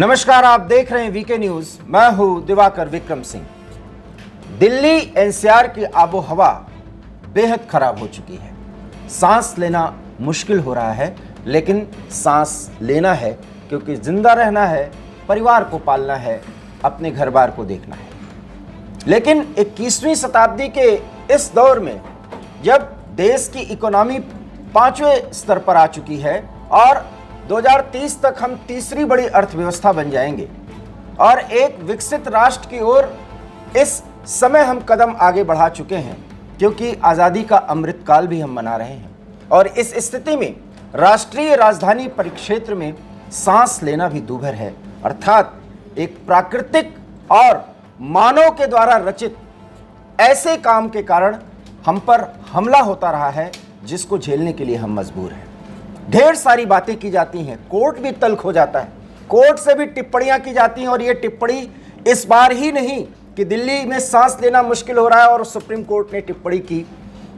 नमस्कार, आप देख रहे हैं वीके न्यूज। मैं हूं दिवाकर विक्रम सिंह। दिल्ली एनसीआर की आबो हवा बेहद खराब हो चुकी है। सांस लेना मुश्किल हो रहा है, लेकिन सांस लेना है क्योंकि जिंदा रहना है, परिवार को पालना है, अपने घर बार को देखना है। लेकिन 21वीं शताब्दी के इस दौर में जब देश की इकोनॉमी 5वें स्तर पर आ चुकी है और 2030 तक हम तीसरी बड़ी अर्थव्यवस्था बन जाएंगे और एक विकसित राष्ट्र की ओर इस समय हम कदम आगे बढ़ा चुके हैं, क्योंकि आज़ादी का अमृतकाल भी हम मना रहे हैं। और इस स्थिति में राष्ट्रीय राजधानी परिक्षेत्र में सांस लेना भी दूभर है, अर्थात एक प्राकृतिक और मानव के द्वारा रचित ऐसे काम के कारण हम पर हमला होता रहा है, जिसको झेलने के लिए हम मजबूर हैं। ढेर सारी बातें की जाती हैं, कोर्ट भी तल्ख हो जाता है, कोर्ट से भी टिप्पणियां की जाती हैं। और ये टिप्पणी इस बार ही नहीं कि दिल्ली में सांस लेना मुश्किल हो रहा है और सुप्रीम कोर्ट ने टिप्पणी की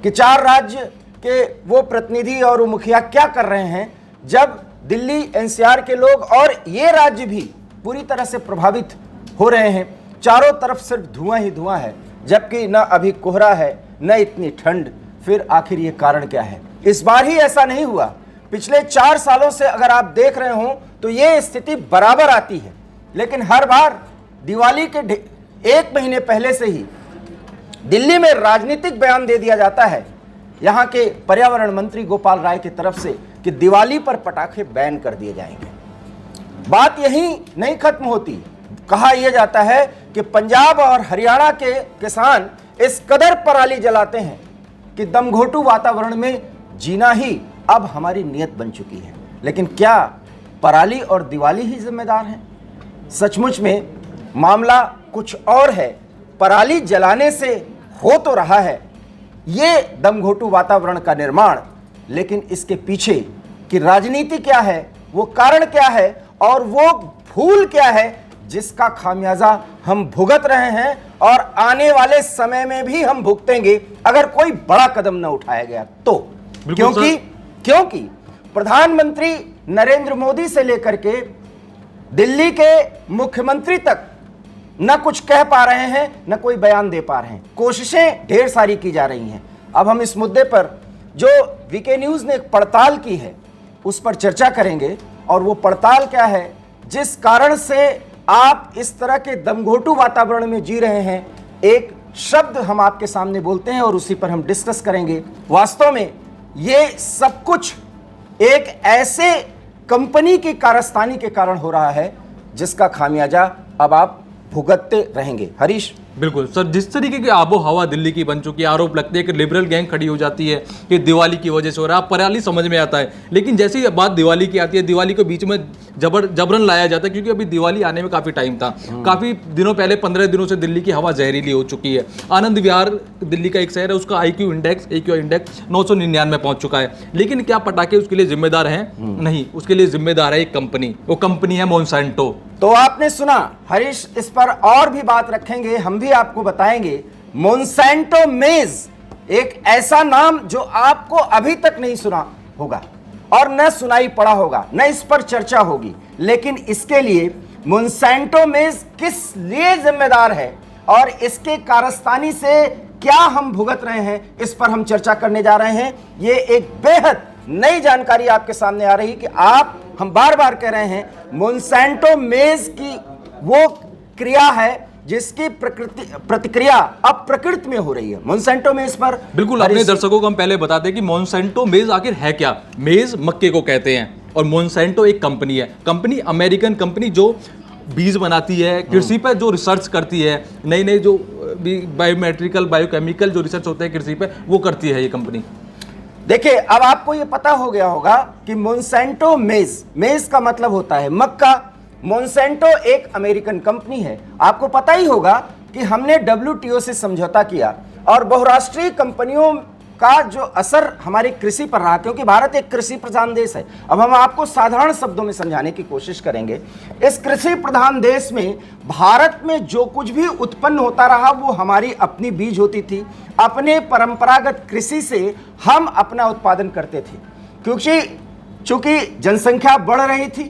कि 4 राज्य के वो प्रतिनिधि और वो मुखिया क्या कर रहे हैं, जब दिल्ली एनसीआर के लोग और ये राज्य भी पूरी तरह से प्रभावित हो रहे हैं। चारों तरफ सिर्फ धुआं ही धुआं है, जबकि न अभी कोहरा है न इतनी ठंड। फिर आखिर ये कारण क्या है? इस बार ही ऐसा नहीं हुआ। पिछले 4 सालों से अगर आप देख रहे हो तो ये स्थिति बराबर आती है, लेकिन हर बार दिवाली के 1 महीने पहले से ही दिल्ली में राजनीतिक बयान दे दिया जाता है यहाँ के पर्यावरण मंत्री गोपाल राय की तरफ से कि दिवाली पर पटाखे बैन कर दिए जाएंगे। बात यही नहीं खत्म होती। कहा यह जाता है कि पंजाब और हरियाणा के किसान इस कदर पराली जलाते हैं कि दमघोटू वातावरण में जीना ही अब हमारी नियत बन चुकी है। लेकिन क्या पराली और दिवाली ही जिम्मेदार हैं? सचमुच में मामला कुछ और है। पराली जलाने से हो तो रहा है ये दमघोटू वातावरण का निर्माण, लेकिन इसके पीछे की राजनीति क्या है, वो कारण क्या है और वो भूल क्या है, जिसका खामियाजा हम भुगत रहे हैं और आने वाले समय में भी हम भुगतेंगे अगर कोई बड़ा कदम न उठाया गया तो। क्योंकि प्रधानमंत्री नरेंद्र मोदी से लेकर के दिल्ली के मुख्यमंत्री तक न कुछ कह पा रहे हैं, न कोई बयान दे पा रहे हैं। कोशिशें ढेर सारी की जा रही हैं। अब हम इस मुद्दे पर जो वीके न्यूज ने एक पड़ताल की है उस पर चर्चा करेंगे। और वो पड़ताल क्या है जिस कारण से आप इस तरह के दमघोटू वातावरण में जी रहे हैं। एक शब्द हम आपके सामने बोलते हैं और उसी पर हम डिस्कस करेंगे। वास्तव में ये सब कुछ एक ऐसे कंपनी की कारस्तानी के कारण हो रहा है जिसका खामियाजा अब आप भुगतते रहेंगे। हरीश, बिल्कुल सर, जिस तरीके की आबो हवा दिल्ली की बन चुकी है, आरोप लगते हैं कि लिबरल गैंग खड़ी हो जाती है कि दिवाली की वजह से हो रहा है। पराली समझ में आता है, लेकिन जैसे ही बात दिवाली की आती है, दिवाली को बीच में जबरन लाया जाता है, क्योंकि अभी दिवाली आने में काफ़ी टाइम था। काफ़ी दिनों पहले 15 दिनों से दिल्ली की हवा जहरीली हो चुकी है। आनंद विहार दिल्ली का एक शहर है, उसका AQ इंडेक्स 999 पहुंच चुका है। लेकिन क्या पटाखे उसके लिए जिम्मेदार हैं? नहीं, उसके लिए जिम्मेदार है एक कंपनी। वो कंपनी है मोनसेंटो। तो आपने सुना हरीश, इस पर और भी बात रखेंगे, हम भी आपको बताएंगे। मोनसेंटो मेज एक ऐसा नाम जो आपको अभी तक नहीं सुना होगा और न सुनाई पड़ा होगा, न इस पर चर्चा होगी। लेकिन इसके लिए मोनसेंटो मेज किस लिए जिम्मेदार है और इसके कारस्तानी से क्या हम भुगत रहे हैं, इस पर हम चर्चा करने जा रहे हैं। ये एक बेहद नई जानकारी आपके सामने आ रही कि हम बार बार कह रहे हैं मोनसेंटो मेज की वो क्रिया है जिसकी प्रतिक्रिया अब प्रकृति में हो रही है। मोनसेंटो मेज पर बिल्कुल अपने दर्शकों को हम पहले बताते हैं कि मोनसेंटो मेज आखिर है क्या। मेज मक्के को कहते हैं और मोनसेंटो एक कंपनी है। कंपनी अमेरिकन कंपनी जो बीज बनाती है, कृषि पर जो रिसर्च करती है, नई नई जो बायोमेट्रिकल बायोकेमिकल जो रिसर्च होते हैं कृषि पर, वो करती है ये कंपनी। देखिए, अब आपको ये पता हो गया होगा कि मोनसेंटो मेज का मतलब होता है मक्का। मोनसेंटो एक अमेरिकन कंपनी है। आपको पता ही होगा कि हमने WTO से समझौता किया और बहुराष्ट्रीय कंपनियों का जो असर हमारी कृषि पर रहा, क्योंकि भारत एक कृषि प्रधान देश है। अब हम आपको साधारण शब्दों में समझाने की कोशिश करेंगे। इस कृषि प्रधान देश में भारत में जो कुछ भी उत्पन्न होता रहा वो हमारी अपनी बीज होती थी। अपने परंपरागत कृषि से हम अपना उत्पादन करते थे, क्योंकि चूंकि जनसंख्या बढ़ रही थी,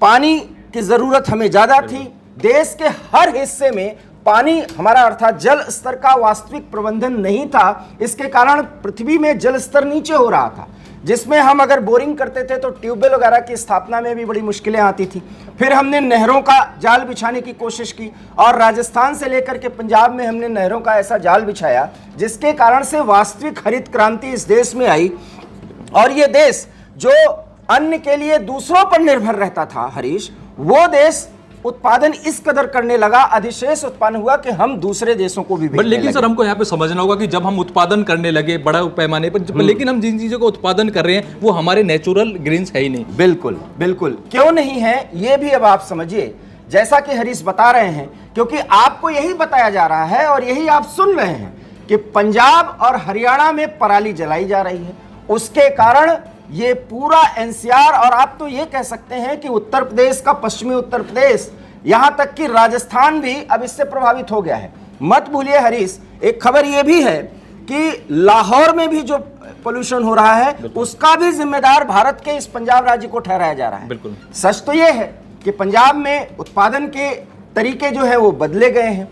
पानी की जरूरत हमें ज्यादा थी। देश के हर हिस्से में पानी हमारा अर्थात जल स्तर का वास्तविक प्रबंधन नहीं था। इसके कारण पृथ्वी में जल स्तर नीचे हो रहा था, जिसमें हम अगर बोरिंग करते थे तो ट्यूबवेल वगैरह की स्थापना में भी बड़ी मुश्किलें आती थी। फिर हमने नहरों का जाल बिछाने की कोशिश की और राजस्थान से लेकर के पंजाब में हमने नहरों का ऐसा जाल बिछाया जिसके कारण से वास्तविक हरित क्रांति इस देश में आई। और ये देश जो अन्न के लिए दूसरों पर निर्भर रहता था हरीश, वो देश उत्पादन इस कदर करने लगा, अधिशेष उत्पादन हुआ कि हम दूसरे देशों को भी बेचने लेकिन लगे। सर हमको यहाँ पे समझना होगा कि जब हम उत्पादन करने लगे बड़ा पैमाने पर, लेकिन हम जिन चीजों का उत्पादन कर रहे हैं वो हमारे नेचुरल ग्रीन्स है ही नहीं। बिल्कुल बिल्कुल, क्यों नहीं है ये भी अब आप समझिए, जैसा कि हरीश बता रहे हैं, क्योंकि आपको यही बताया जा रहा है और यही आप सुन रहे हैं कि पंजाब और हरियाणा में पराली जलाई जा रही है। उसके कारण ये पूरा एनसीआर और आप तो ये कह सकते हैं कि उत्तर प्रदेश का पश्चिमी उत्तर प्रदेश, यहां तक कि राजस्थान भी अब इससे प्रभावित हो गया है। मत भूलिए हरीश, एक खबर ये भी है कि लाहौर में भी जो पोल्यूशन हो रहा है उसका भी जिम्मेदार भारत के इस पंजाब राज्य को ठहराया जा रहा है। बिल्कुल सच तो ये है कि पंजाब में उत्पादन के तरीके जो है वो बदले गए हैं।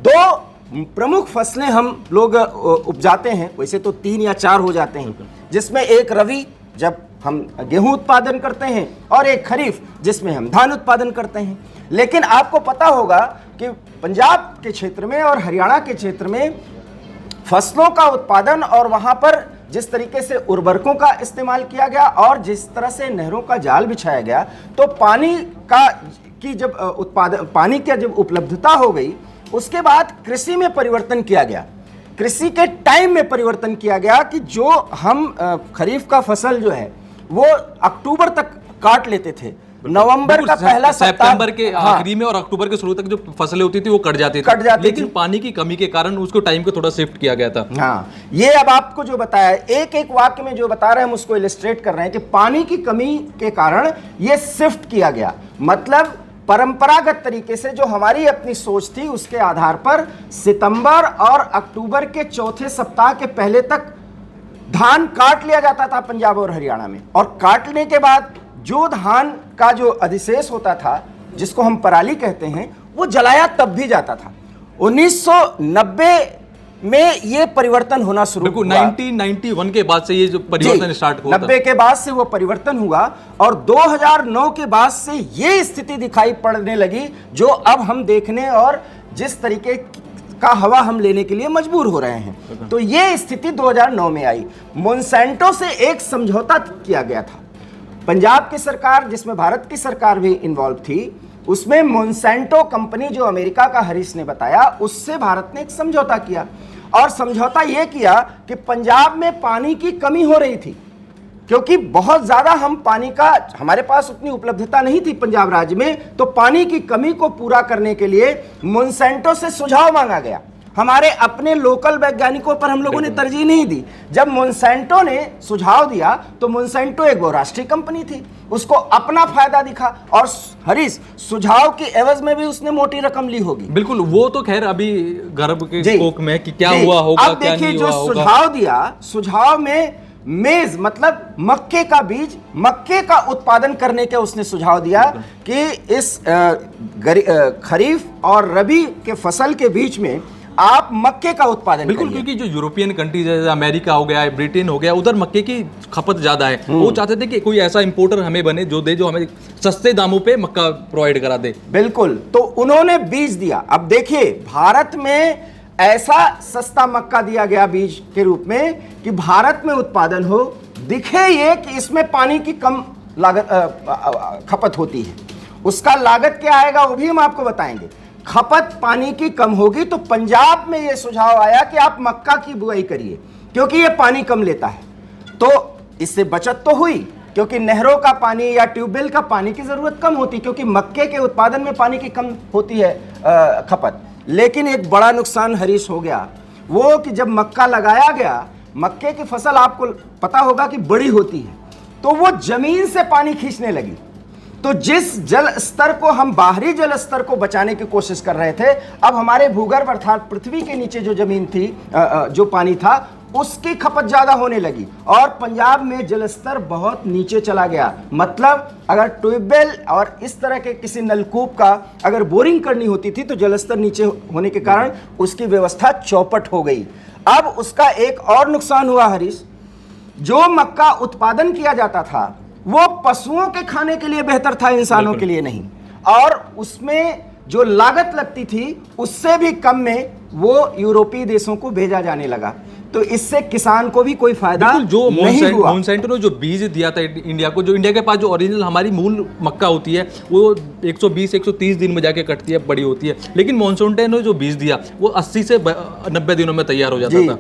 दो प्रमुख फसलें हम लोग उपजाते हैं, वैसे तो 3 या 4 हो जाते हैं, जिसमें एक रबी जब हम गेहूं उत्पादन करते हैं और एक खरीफ जिसमें हम धान उत्पादन करते हैं। लेकिन आपको पता होगा कि पंजाब के क्षेत्र में और हरियाणा के क्षेत्र में फसलों का उत्पादन और वहां पर जिस तरीके से उर्वरकों का इस्तेमाल किया गया और जिस तरह से नहरों का जाल बिछाया गया, तो पानी की जब उत्पादन, पानी की जब उपलब्धता हो गई, उसके बाद कृषि में परिवर्तन किया गया। कृषि के टाइम में परिवर्तन किया गया कि जो हम खरीफ का फसल जो है वो अक्टूबर तक काट लेते थे, नवंबर का पहला सितंबर के आखिरी में और अक्टूबर के शुरू तक जो फसलें होती थी वो कट जाती थी, लेकिन पानी की कमी के कारण उसको टाइम को थोड़ा शिफ्ट किया गया था। हाँ, ये अब आपको जो बताया, एक एक वाक्य में जो बता रहे हैं हम उसको इलस्ट्रेट कर रहे हैं कि पानी की कमी के कारण ये शिफ्ट किया गया। मतलब परंपरागत तरीके से जो हमारी अपनी सोच थी उसके आधार पर सितंबर और अक्टूबर के चौथे सप्ताह के पहले तक धान काट लिया जाता था पंजाब और हरियाणा में, और काटने के बाद जो धान का जो अधिशेष होता था जिसको हम पराली कहते हैं वो जलाया तब भी जाता था। 1990 में ये परिवर्तन होना शुरू हुआ। 1991 के बाद से ये जो परिवर्तन स्टार्ट हुआ, 90 के बाद से वो परिवर्तन हुआ और 2009 के बाद से ये स्थिति दिखाई पड़ने लगी जो अब हम देखने और जिस तरीके का हवा हम लेने के लिए मजबूर हो रहे हैं। तो ये स्थिति 2009 में आई। मोनसेंटो से एक समझौता किया गया था। पंजाब की सरकार, जिसमें भारत की सरकार भी इन्वॉल्व थी, उसमें मोनसेंटो कंपनी जो अमेरिका का हरीश ने बताया, उससे भारत ने एक समझौता किया और समझौता यह किया कि पंजाब में पानी की कमी हो रही थी क्योंकि बहुत ज्यादा हम पानी का, हमारे पास उतनी उपलब्धता नहीं थी पंजाब राज्य में, तो पानी की कमी को पूरा करने के लिए मोनसेंटो से सुझाव मांगा गया। हमारे अपने लोकल वैज्ञानिकों पर हम लोगों ने तरजीह नहीं दी। जब मोनसेंटो ने सुझाव दिया तो मोनसेंटो एक बहुराष्ट्रीय कंपनी थी, उसको अपना फायदा दिखा और हरीश सुझाव की एवज में भी उसने मोटी रकम ली होगी। बिल्कुल, वो तो खैर अभी गर्भ के कोख में कि क्या हुआ होगा, अब देखिए जो सुझाव दिया, सुझाव में मेज मतलब मक्के का बीज, मक्के का उत्पादन करने के उसने सुझाव दिया कि इस खरीफ और रबी के फसल के बीच में आप मक्के का उत्पादन बिल्कुल, क्योंकि जो यूरोपियन कंट्रीज है, अमेरिका हो गया, ब्रिटेन हो गया, उधर मक्के की खपत ज्यादा है। वो चाहते थे कि कोई ऐसा इंपोर्टर हमें बने जो हमें सस्ते दामों पे मक्का प्रोवाइड करा दे। बिल्कुल, तो उन्होंने बीज दिया। अब देखिए भारत में ऐसा सस्ता मक्का दिया गया बीज के रूप में कि भारत में उत्पादन हो, दिखे ये कि इसमें पानी की कम लागत खपत होती है। उसका लागत क्या आएगा वो भी हम आपको बताएंगे। खपत पानी की कम होगी तो पंजाब में यह सुझाव आया कि आप मक्का की बुआई करिए क्योंकि यह पानी कम लेता है। तो इससे बचत तो हुई क्योंकि नहरों का पानी या ट्यूबवेल का पानी की जरूरत कम होती क्योंकि मक्के के उत्पादन में पानी की कम होती है खपत। लेकिन एक बड़ा नुकसान हरीश हो गया, वो कि जब मक्का लगाया गया, मक्के की फसल आपको पता होगा कि बड़ी होती है, तो वो जमीन से पानी खींचने लगी तो जिस जल स्तर को हम बाहरी जल स्तर को बचाने की कोशिश कर रहे थे, अब हमारे भूगर्भ अर्थात पृथ्वी के नीचे जो जमीन थी, जो पानी था, उसकी खपत ज्यादा होने लगी और पंजाब में जल स्तर बहुत नीचे चला गया। मतलब अगर ट्यूबवेल और इस तरह के किसी नलकूप का अगर बोरिंग करनी होती थी तो जल स्तर नीचे होने के कारण उसकी व्यवस्था चौपट हो गई। अब उसका एक और नुकसान हुआ हरीश, जो मक्का उत्पादन किया जाता था वो पशुओं के खाने के लिए बेहतर था, इंसानों के लिए नहीं, और उसमें जो लागत लगती थी उससे भी कम में वो यूरोपीय देशों को भेजा जाने लगा। तो इससे किसान को भी कोई फायदा जो नहीं हुआ। मोनसेंटो ने जो बीज दिया था इंडिया को, जो इंडिया के पास जो ओरिजिनल हमारी मूल मक्का होती है वो 120-130 दिन में जाके कटती है, बड़ी होती है, लेकिन मोनसेंटो ने जो बीज दिया वो 80 से 90 दिनों में तैयार हो जाता था।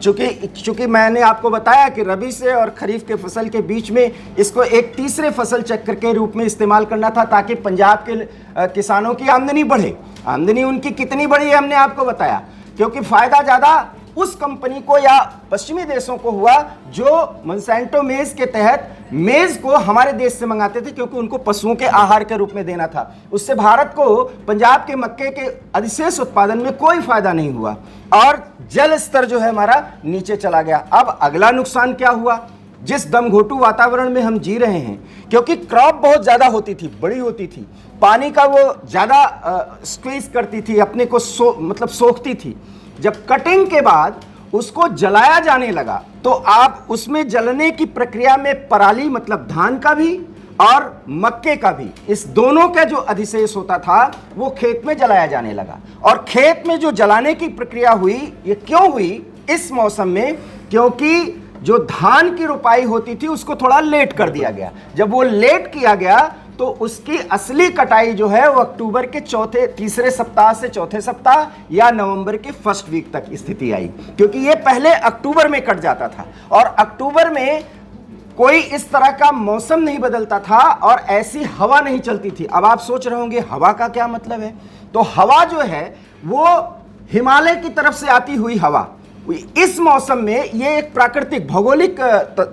चूंकि मैंने आपको बताया कि रबी से और खरीफ के फसल के बीच में इसको एक तीसरे फसल चक्र के रूप में इस्तेमाल करना था ताकि पंजाब के किसानों की आमदनी बढ़े। आमदनी उनकी कितनी बढ़ी है हमने आपको बताया, क्योंकि फायदा ज्यादा उस कंपनी को या पश्चिमी देशों को हुआ जो मोनसेंटो मेज के तहत मेज को हमारे देश से मंगाते थे, क्योंकि उनको पशुओं के आहार के रूप में देना था। उससे भारत को पंजाब के मक्के के अधिशेष उत्पादन में कोई फायदा नहीं हुआ और जल स्तर जो है हमारा नीचे चला गया। अब अगला नुकसान क्या हुआ, जिस दमघोटू वातावरण में हम जी रहे हैं, क्योंकि क्रॉप बहुत ज्यादा होती थी, बड़ी होती थी, पानी का वो ज्यादा स्क्वीज करती थी, अपने को मतलब सोखती थी। जब कटिंग के बाद उसको जलाया जाने लगा तो आप उसमें जलने की प्रक्रिया में पराली मतलब धान का भी और मक्के का भी, इस दोनों का जो अधिशेष होता था वो खेत में जलाया जाने लगा। और खेत में जो जलाने की प्रक्रिया हुई, ये क्यों हुई इस मौसम में, क्योंकि जो धान की रुपाई होती थी उसको थोड़ा लेट कर दिया गया। जब वो लेट किया गया तो उसकी असली कटाई जो है वो अक्टूबर के तीसरे सप्ताह से चौथे सप्ताह या नवंबर के फर्स्ट वीक तक स्थिति आई, क्योंकि ये पहले अक्टूबर में कट जाता था और अक्टूबर में कोई इस तरह का मौसम नहीं बदलता था और ऐसी हवा नहीं चलती थी। अब आप सोच रहे होंगे हवा का क्या मतलब है, तो हवा जो है वो हिमालय की तरफ से आती हुई हवा, इस मौसम में ये एक प्राकृतिक भौगोलिक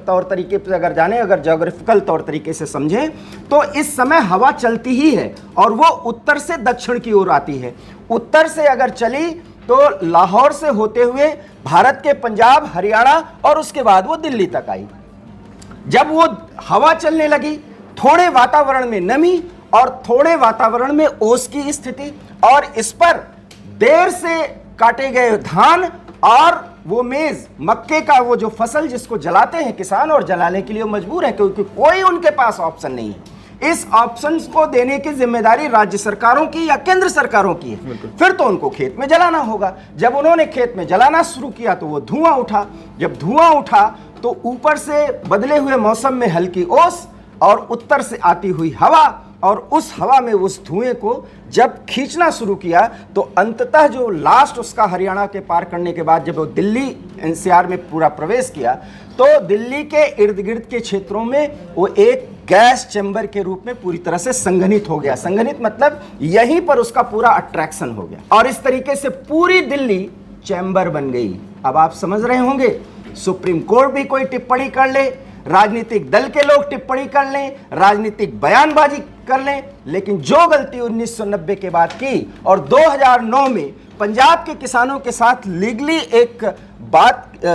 तौर तरीके से अगर जाने, अगर ज्योग्राफिकल तौर तरीके से समझें तो इस समय हवा चलती ही है और वो उत्तर से दक्षिण की ओर आती है। उत्तर से अगर चली तो लाहौर से होते हुए भारत के पंजाब, हरियाणा और उसके बाद वो दिल्ली तक आई। जब वो हवा चलने लगी, थोड़े वातावरण में नमी और थोड़े वातावरण में ओस की स्थिति, और इस पर देर से काटे गए धान और वो मेज मक्के का वो जो फसल जिसको जलाते हैं किसान, और जलाने के लिए मजबूर है क्योंकि कोई उनके पास ऑप्शन नहीं है। इस ऑप्शन को देने की जिम्मेदारी राज्य सरकारों की या केंद्र सरकारों की है। फिर तो उनको खेत में जलाना होगा। जब उन्होंने खेत में जलाना शुरू किया तो वो धुआं उठा। जब धुआं उठा तो ऊपर से बदले हुए मौसम में हल्की ओस और उत्तर से आती हुई हवा, और उस हवा में उस धुएं को जब खींचना शुरू किया तो अंततः जो लास्ट उसका हरियाणा के पार करने के बाद जब वो दिल्ली एनसीआर में पूरा प्रवेश किया तो दिल्ली के इर्द गिर्द के क्षेत्रों में वो एक गैस चैम्बर के रूप में पूरी तरह से संघनित हो गया। संघनित मतलब यहीं पर उसका पूरा अट्रैक्शन हो गया और इस तरीके से पूरी दिल्ली चैम्बर बन गई। अब आप समझ रहे होंगे, सुप्रीम कोर्ट भी कोई टिप्पणी कर ले, राजनीतिक दल के लोग टिप्पणी कर लें, राजनीतिक बयानबाजी कर लें, लेकिन जो गलती 1990 के बाद की और 2009 में पंजाब के किसानों के साथ लीगली एक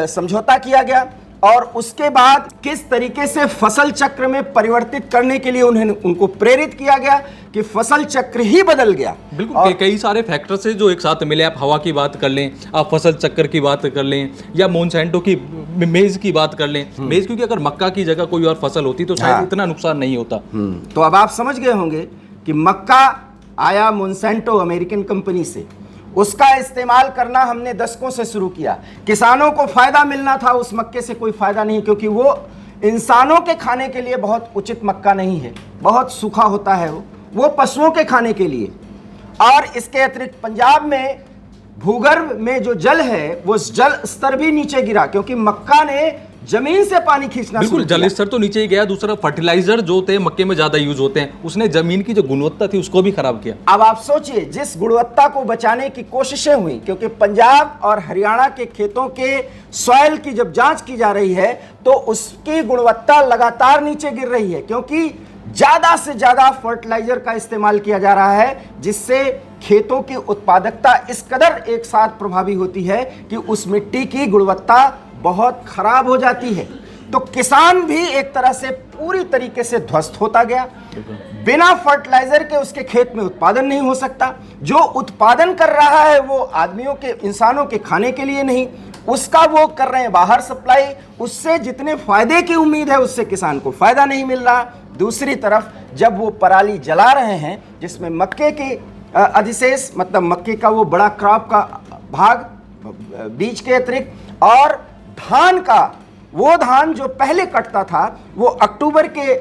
समझौता किया गया और उसके बाद किस तरीके से फसल चक्र में परिवर्तित करने के लिए उनको प्रेरित किया गया कि फसल चक्र ही बदल गया। बिल्कुल, कई सारे फैक्टर से जो एक साथ मिले। आप हवा की बात कर लें, आप फसल चक्र की बात कर लें, या मोनसेंटो की मेज की बात कर लें। मेज क्योंकि अगर मक्का की जगह कोई और फसल होती तो शायद इतना नुकसान नहीं होता। तो अब आप समझ गए होंगे कि मक्का आया मोनसेंटो अमेरिकन कंपनी से, उसका इस्तेमाल करना हमने दशकों से शुरू किया। किसानों को फायदा मिलना था, उस मक्के से कोई फायदा नहीं, क्योंकि वो इंसानों के खाने के लिए बहुत उचित मक्का नहीं है, बहुत सूखा होता है वो पशुओं के खाने के लिए। और इसके अतिरिक्त पंजाब में भूगर्भ में जो जल है वो जल स्तर भी नीचे गिरा, क्योंकि मक्का ने जमीन से पानी खींचना शुरू किया। जल स्तर तो नीचे ही गया, दूसरा फर्टिलाइजर जो थे मक्के में ज्यादा यूज होते हैं, उसने जमीन की जो गुणवत्ता थी उसको भी खराब किया। अब आप सोचिए, जिस गुणवत्ता को बचाने की कोशिशें हुई, क्योंकि पंजाब और हरियाणा के खेतों के सॉइल की जब जांच की जा रही है तो उसकी गुणवत्ता लगातार नीचे गिर रही है, क्योंकि ज्यादा से ज्यादा फर्टिलाइजर का इस्तेमाल किया जा रहा है, जिससे खेतों की उत्पादकता इस कदर एक साथ प्रभावी होती है कि उस मिट्टी की गुणवत्ता बहुत खराब हो जाती है। तो किसान भी एक तरह से पूरी तरीके से ध्वस्त होता गया। बिना फर्टिलाइजर के उसके खेत में उत्पादन नहीं हो सकता। जो उत्पादन कर रहा है वो आदमियों के, इंसानों के खाने के लिए नहीं, उसका वो कर रहे हैं बाहर सप्लाई। उससे जितने फायदे की उम्मीद है उससे किसान को फायदा नहीं मिल रहा। दूसरी तरफ जब वो पराली जला रहे हैं जिसमें मक्के के अधिशेष, मतलब मक्के का वो बड़ा क्रॉप का भाग बीज के अतिरिक्त, और धान का वो धान जो पहले कटता था वो अक्टूबर के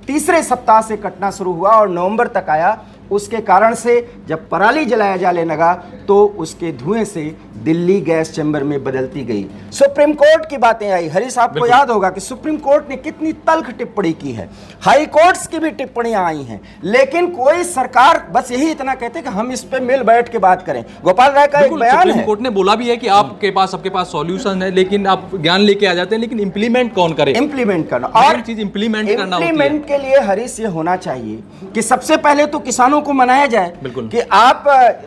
तीसरे सप्ताह से कटना शुरू हुआ और नवंबर तक आया। उसके कारण से जब पराली जलाया जाने लगा तो उसके धुएं से दिल्ली गैस चैम्बर में बदलती गई। सुप्रीम कोर्ट की बातें आई। हरी साहब को याद होगा कि सुप्रीम कोर्ट ने कितनी तल्ख टिप्पणी की है, हाई कोर्ट्स की भी टिप्पणियां आई हैं, लेकिन कोई सरकार बस यही इतना कहते कि हम इस पे मिल बैठ के बात करें। गोपाल राय का एक बयान है, सुप्रीम कोर्ट ने बोला भी है कि आपके पास सॉल्यूशन है, लेकिन आप ज्ञान लेके आ जाते हैं, लेकिन इंप्लीमेंट कौन करे? इंप्लीमेंट करना, और चीज इंप्लीमेंट करना होती है। इंप्लीमेंट के लिए हरीश ये होना चाहिए कि सबसे पहले तो किसानों को मनाया जाए कि आप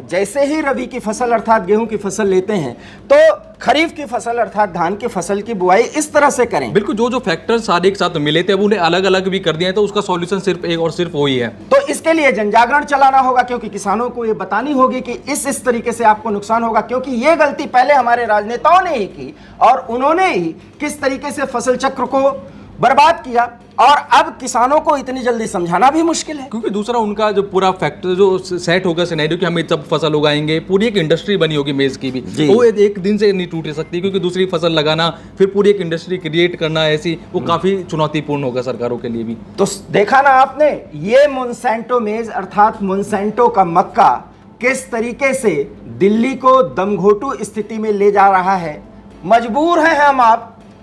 जैसे ही रबी की फसल अर्थात गेहूं की फसल लेते हैं तो खरीफ की फसल अर्थात धान की फसल की बुआई इस तरह से करें। बिल्कुल, जो फैक्टर्स सारे एक साथ मिले थे अब उन्हें अलग अलग भी कर दिया है, तो उसका सॉल्यूशन सिर्फ एक और सिर्फ वही है। तो इसके लिए जनजागरण चलाना होगा, क्योंकि किसानों को ये बतानी होगी कि इस तरीके से आपको नुकसान होगा, क्योंकि ये गलती पहले हमारे राजनेताओं ने ही की और उन्होंने ही किस तरीके से फसल चक्र को बर्बाद किया, और अब किसानों को इतनी जल्दी समझाना भी मुश्किल है। क्योंकि दूसरा उनका जो पूरा फैक्टर जो सेट होगा सिनेरियो कि हम सब फसल उगाएंगे, पूरी एक इंडस्ट्री बनी होगी मेज की भी, वो एक दिन से नहीं टूट सकती, क्योंकि दूसरी फसल लगाना फिर पूरी एक इंडस्ट्री क्रिएट करना ऐसी वो काफी चुनौतीपूर्ण होगा सरकारों के लिए भी। तो देखा ना आपने, ये मोनसैंटो मेज अर्थात मोनसैंटो का मक्का किस तरीके से दिल्ली को दमघोटू स्थिति में ले जा रहा है। मजबूर हैं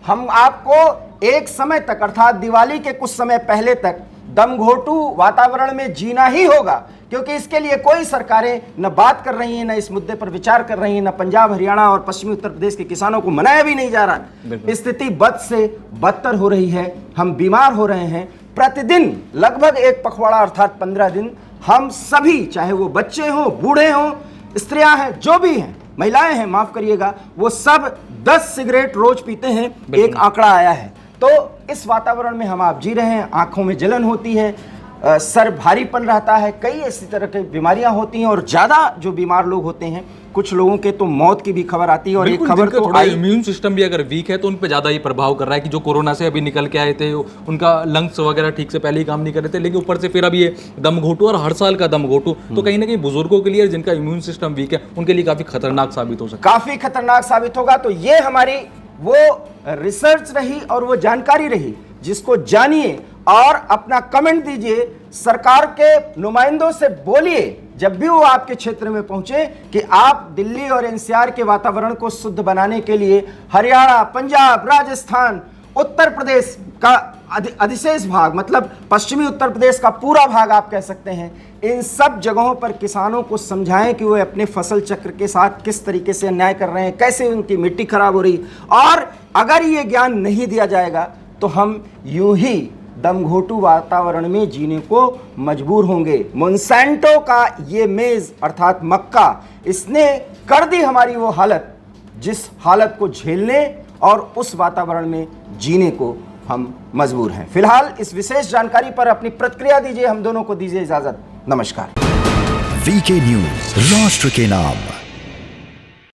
हम आपको एक समय तक अर्थात दिवाली के कुछ समय पहले तक दमघोटू वातावरण में जीना ही होगा, क्योंकि इसके लिए कोई सरकारें न बात कर रही हैं, न इस मुद्दे पर विचार कर रही हैं, न पंजाब हरियाणा और पश्चिमी उत्तर प्रदेश के किसानों को मनाया भी नहीं जा रहा। स्थिति बद से बदतर हो रही है, हम बीमार हो रहे हैं। प्रतिदिन लगभग एक पखवाड़ा अर्थात 15 दिन हम सभी, चाहे वो बच्चे हों, बूढ़े हों, स्त्रियां हैं, जो भी हैं, महिलाएं हैं, माफ करिएगा, वो सब 10 सिगरेट रोज पीते हैं, एक आंकड़ा आया है। तो इस वातावरण में हम आप जी रहे हैं, आंखों में जलन होती है, सर भारीपन रहता है, कई ऐसी तरह की बीमारियां होती हैं, और ज्यादा जो बीमार लोग होते हैं, कुछ लोगों के तो मौत की भी खबर आती है। और एक खबर तो थोड़ा इम्यून सिस्टम भी अगर वीक है तो उन पे ज्यादा ही प्रभाव कर रहा है कि जो कोरोना से अभी निकल के आए थे उनका लंग्स वगैरह ठीक से पहले ही काम नहीं कर रहे थे, लेकिन ऊपर से फिर अब ये दमघोटू और हर साल का दमघोटू, तो कहीं ना कहीं बुजुर्गों के लिए जिनका इम्यून सिस्टम वीक है उनके लिए काफी खतरनाक साबित हो सकता है। काफी खतरनाक साबित होगा। तो ये हमारी वो रिसर्च रही और वो जानकारी रही, जिसको जानिए और अपना कमेंट दीजिए, सरकार के नुमाइंदों से बोलिए जब भी वो आपके क्षेत्र में पहुंचे कि आप दिल्ली और एनसीआर के वातावरण को शुद्ध बनाने के लिए हरियाणा, पंजाब, राजस्थान, उत्तर प्रदेश का अधिशेष भाग, मतलब पश्चिमी उत्तर प्रदेश का पूरा भाग आप कह सकते हैं, इन सब जगहों पर किसानों को समझाएं कि वो अपने फसल चक्र के साथ किस तरीके से अन्याय कर रहे हैं, कैसे उनकी मिट्टी खराब हो रही। और अगर ये ज्ञान नहीं दिया जाएगा तो हम यूं ही दमघोटू वातावरण में जीने को मजबूर होंगे। मोनसैंटो का ये मेज अर्थात मक्का, इसने कर दी हमारी वो हालत, जिस हालत को झेलने और उस वातावरण में जीने को हम मजबूर हैं। फिलहाल इस विशेष जानकारी पर अपनी प्रतिक्रिया दीजिए, हम दोनों को दीजिए इजाजत। नमस्कार। वीके न्यूज, राष्ट्र के नाम।